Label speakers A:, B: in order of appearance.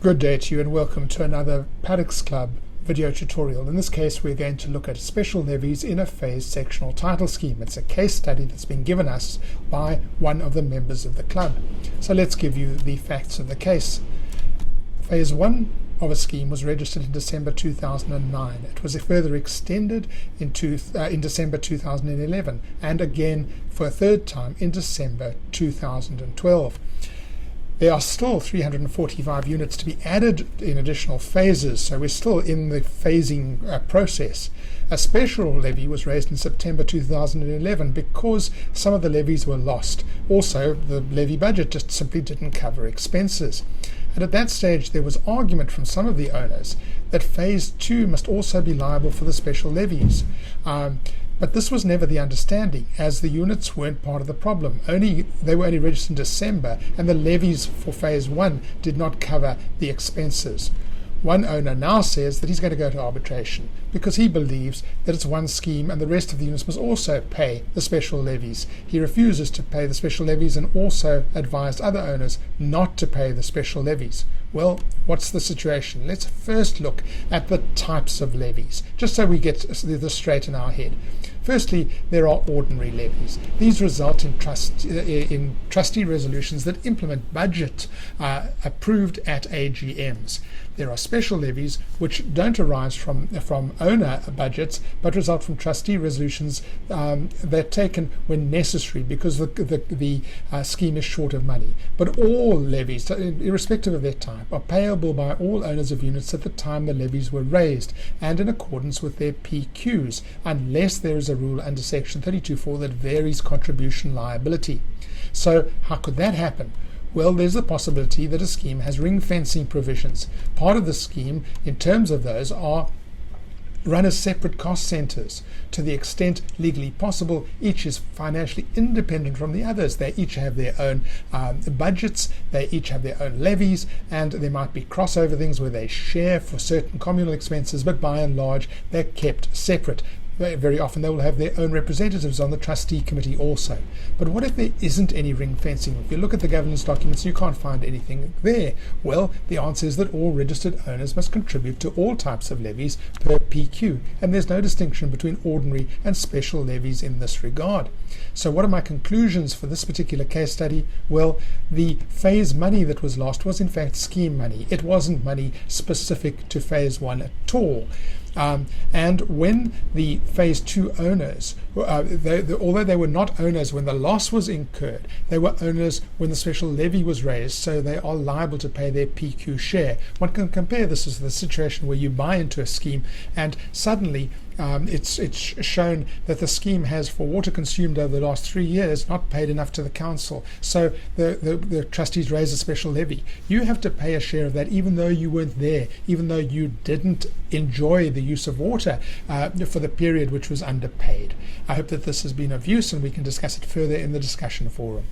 A: Good day to you and welcome to another Paddocks Club video tutorial. In this case we're going to look at special levies in a phased sectional title scheme. It's a case study that's been given us by one of the members of the club. So let's give you the facts of the case. Phase 1 of a scheme was registered in December 2009. It was further extended in December 2011 and again for a third time in December 2012. There are still 345 units to be added in additional phases, so we're still in the phasing process. A special levy was raised in September 2011 because some of the levies were lost. Also, the levy budget just simply didn't cover expenses. And at that stage there was argument from some of the owners that phase 2 must also be liable for the special levies. But this was never the understanding, as the units weren't part of the problem. They were only registered in December, and the levies for phase 1 did not cover the expenses. One owner now says that he's going to go to arbitration because he believes that it's one scheme and the rest of the units must also pay the special levies. He refuses to pay the special levies and also advised other owners not to pay the special levies. Well, what's the situation? Let's first look at the types of levies, just so we get this straight in our head. Firstly, there are ordinary levies. These result in trustee resolutions that implement budget approved at AGMs. There are special levies which don't arise from owner budgets but result from trustee resolutions. They're taken when necessary because the scheme is short of money. But all levies, irrespective of their type, are payable by all owners of units at the time the levies were raised and in accordance with their PQs, unless there is a rule under section 32(4) that varies contribution liability. So how could that happen? Well, there's the possibility that a scheme has ring-fencing provisions. Part of the scheme, in terms of those, are run as separate cost centres. To the extent legally possible, each is financially independent from the others. They each have their own budgets, they each have their own levies, and there might be crossover things where they share for certain communal expenses, but by and large they're kept separate. Very often they will have their own representatives on the trustee committee also. But what if there isn't any ring fencing? If you look at the governance documents, you can't find anything there. Well, the answer is that all registered owners must contribute to all types of levies per PQ, and there's no distinction between ordinary and special levies in this regard. So what are my conclusions for this particular case study? Well, the phase money that was lost was in fact scheme money. It wasn't money specific to phase 1 at all. And when the phase 2 owners, although they were not owners when the loss was incurred, they were owners when the special levy was raised, so they are liable to pay their PQ share. One can compare this to the situation where you buy into a scheme and suddenly it's shown that the scheme has, for water consumed over the last 3 years, not paid enough to the council. So the trustees raise a special levy. You have to pay a share of that even though you weren't there, even though you didn't enjoy the use of water for the period which was underpaid. I hope that this has been of use and we can discuss it further in the discussion forum.